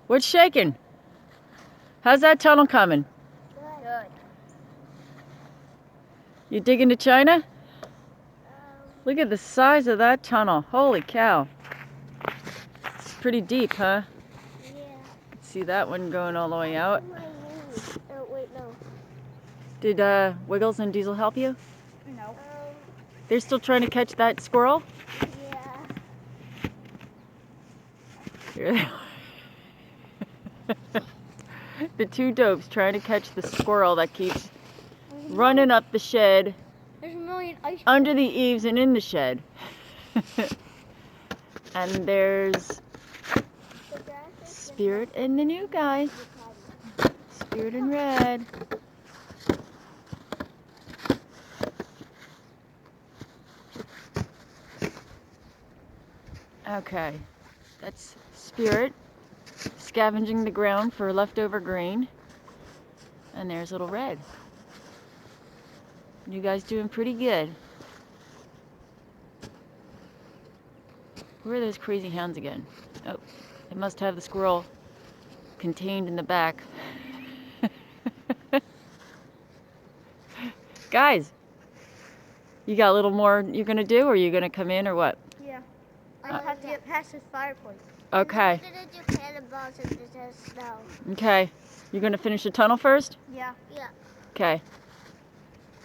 What's shaking? How's that tunnel coming? Good. You digging to China? Look at the size of that tunnel. Holy cow. It's pretty deep, huh? Yeah. See that one going all the way out? Oh, wait, no. Did Wiggles and Diesel help you? No. They're still trying to catch that squirrel? Yeah. Here they are. The two dopes trying to catch the squirrel that keeps running up the shed, There's a million ice under the eaves and in the shed. And there's Spirit and the new guy. Spirit and Red. Okay, that's Spirit scavenging the ground for leftover grain. And there's little Red. You guys doing pretty good. Where are those crazy hounds again? Oh, they must have the squirrel contained in the back. Guys, you got a little more you're gonna do, or are you gonna come in, or what? Yeah. I have to get past this fireplace. Okay. We're gonna do cannonballs into the snow. Okay. You're gonna finish the tunnel first? Yeah. Yeah. Okay.